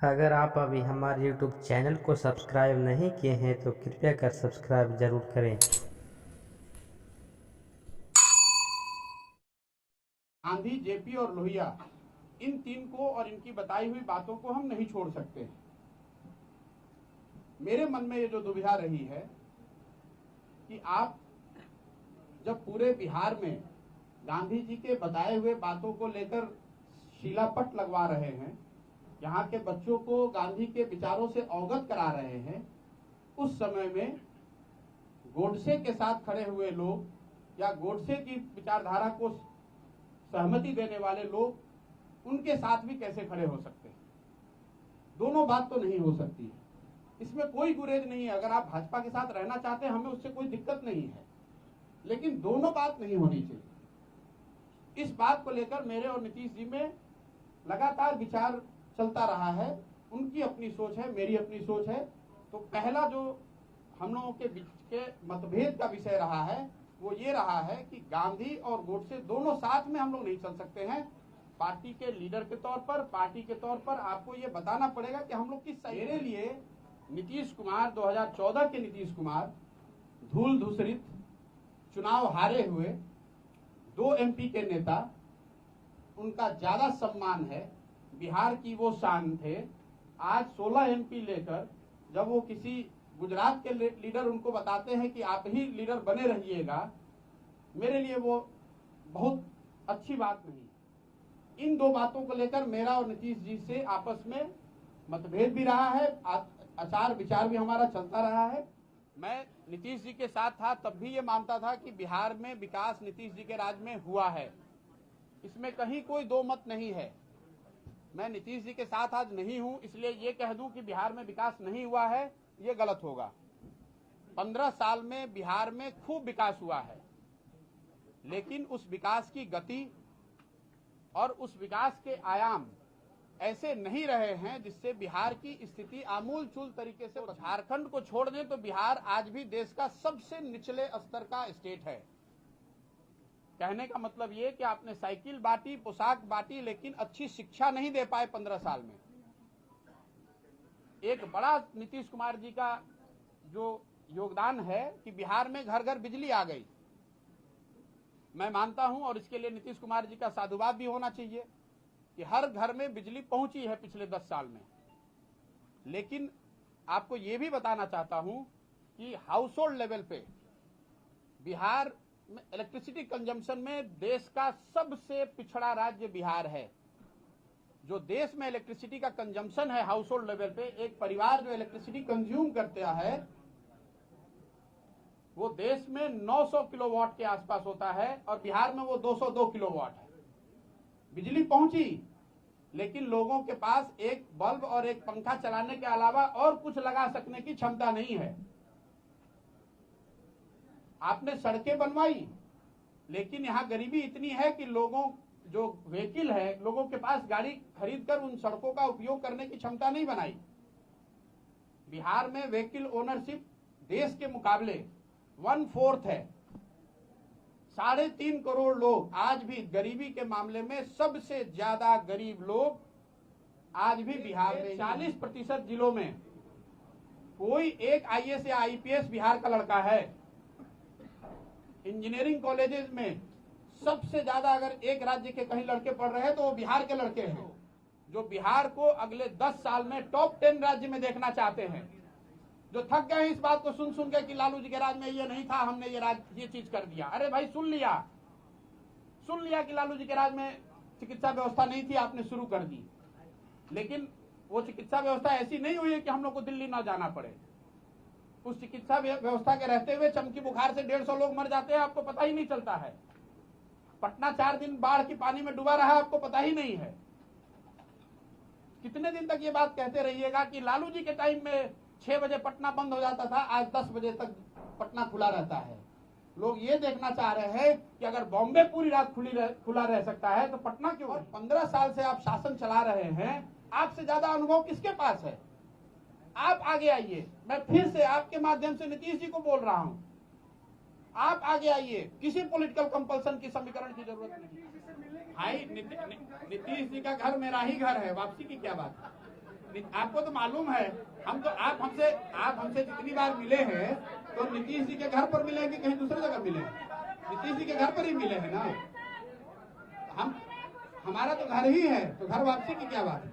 अगर आप अभी हमारे YouTube चैनल को सब्सक्राइब नहीं किए हैं तो कृपया कर सब्सक्राइब ज़रूर करें। गांधी, जेपी और लोहिया, इन तीन को और इनकी बताई हुई बातों को हम नहीं छोड़ सकते हैं। मेरे मन में ये जो दुविधा रही है कि आप जब पूरे बिहार में गांधी जी के बताए हुए बातों को लेकर शिलापट लगवा रहे हैं, यहाँ के बच्चों को गांधी के विचारों से अवगत करा रहे हैं, उस समय में गोडसे के साथ खड़े हुए लोग या गोडसे की विचारधारा को सहमति देने वाले लोग उनके साथ भी कैसे खड़े हो सकते हैं? दोनों बात तो नहीं हो सकती है। इसमें कोई गुरेज नहीं है। अगर आप भाजपा के साथ रहना चाहते हैं, हमें उससे कोई दिक्कत नहीं है, लेकिन दोनों बात नहीं होनी चाहिए। इस बात को लेकर मेरे और नीतीश जी में लगातार विचार चलता रहा है। उनकी अपनी सोच है, मेरी अपनी सोच है। तो पहला जो हम लोगों के बीच के मतभेद का विषय रहा है वो ये रहा है कि गांधी और गोडसे दोनों साथ में हम लोग नहीं चल सकते हैं। पार्टी के लीडर के तौर पर, पार्टी के तौर पर आपको ये बताना पड़ेगा कि हम लोग किस साइड। मेरे लिए नीतीश कुमार, 2014 के नीतीश कुमार, धूल धूसरित, चुनाव हारे हुए 2 MP के नेता, उनका ज्यादा सम्मान है। बिहार की वो शान थे। आज 16 MP लेकर जब वो किसी गुजरात के लीडर उनको बताते हैं कि आप ही लीडर बने रहिएगा, मेरे लिए वो बहुत अच्छी बात नहीं। इन दो बातों को लेकर मेरा और नीतीश जी से आपस में मतभेद भी रहा है, आचार विचार भी हमारा चलता रहा है। मैं नीतीश जी के साथ था तब भी ये मानता था कि बिहार में विकास नीतीश जी के राज में हुआ है, इसमें कहीं कोई दो मत नहीं है। मैं नीतीश जी के साथ आज नहीं हूं, इसलिए ये कह दूं कि बिहार में विकास नहीं हुआ है, ये गलत होगा। 15 साल में बिहार में खूब विकास हुआ है, लेकिन उस विकास की गति और उस विकास के आयाम ऐसे नहीं रहे हैं जिससे बिहार की स्थिति आमूल चूल तरीके से। झारखंड को छोड़ दें तो बिहार आज भी देश का सबसे निचले स्तर का स्टेट है। कहने का मतलब ये कि आपने साइकिल बांटी, पोशाक बांटी, लेकिन अच्छी शिक्षा नहीं दे पाए 15 साल में। एक बड़ा नीतीश कुमार जी का जो योगदान है कि बिहार में घर घर बिजली आ गई, मैं मानता हूं, और इसके लिए नीतीश कुमार जी का साधुवाद भी होना चाहिए कि हर घर में बिजली पहुंची है पिछले 10 साल में। लेकिन आपको यह भी बताना चाहता हूं कि हाउस होल्ड लेवल पे बिहार में इलेक्ट्रिसिटी कंजम्पशन में देश का सबसे पिछड़ा राज्य बिहार है। जो देश में इलेक्ट्रिसिटी का कंजम्पशन है हाउस होल्ड लेवल पे, एक परिवार जो इलेक्ट्रिसिटी कंज्यूम करता है वो देश में 900 किलोवाट के आसपास होता है और बिहार में वो 202 किलोवाट है। बिजली पहुंची, लेकिन लोगों के पास एक बल्ब और एक पंखा चलाने के अलावा और कुछ लगा सकने की क्षमता नहीं है। आपने सड़कें बनवाई, लेकिन यहां गरीबी इतनी है कि लोगों जो व्हीकल है, लोगों के पास गाड़ी खरीदकर उन सड़कों का उपयोग करने की क्षमता नहीं बनाई। बिहार में व्हीकल ओनरशिप देश के मुकाबले 1/4 है। 3.5 करोड़ लोग आज भी गरीबी के मामले में सबसे ज्यादा गरीब लोग आज भी बिहार में। 40% जिलों में कोई एक IAS या IPS बिहार का लड़का है। इंजीनियरिंग कॉलेजेस में सबसे ज्यादा अगर एक राज्य के कहीं लड़के पढ़ रहे हैं तो वो बिहार के लड़के हैं, जो बिहार को अगले 10 साल में टॉप 10 राज्य में देखना चाहते हैं। जो थक गए इस बात को सुन सुन के कि लालू जी के राज में ये नहीं था, हमने ये चीज कर दिया। अरे भाई, सुन लिया कि लालू जी के राज में चिकित्सा व्यवस्था नहीं थी, आपने शुरू कर दी, लेकिन वो चिकित्सा व्यवस्था ऐसी नहीं हुई है कि हम लोग को दिल्ली ना जाना पड़े। उस चिकित्सा व्यवस्था के रहते हुए चमकी बुखार से 150 लोग मर जाते हैं, आपको पता ही नहीं चलता है। पटना 4 दिन बाढ़ की पानी में डूबा रहा, आपको पता ही नहीं है। कितने दिन तक ये बात कहते रहिएगा कि लालू जी के टाइम में 6 बजे पटना बंद हो जाता था, आज 10 बजे तक पटना खुला रहता है। लोग ये देखना चाह रहे हैं कि अगर बॉम्बे पूरी रात खुला रह सकता है तो पटना क्यों? और 15 साल से आप शासन चला रहे हैं, आपसे ज्यादा अनुभव किसके पास है? आप आगे आइए। मैं फिर से आपके माध्यम से नीतीश जी को बोल रहा हूं, आप आगे आइए। किसी पॉलिटिकल कंपल्सन की समीकरण की जरूरत नहीं। भाई, नीतीश जी का घर मेरा ही घर है, वापसी की क्या बात है? आपको तो मालूम है, हम तो आप हमसे जितनी बार मिले हैं तो नीतीश जी के घर पर मिले हैं कि कहीं दूसरी जगह मिले हैं? नीतीश जी के घर पर ही मिले हैं ना। हमारा तो घर ही है, तो घर वापसी की क्या बात है?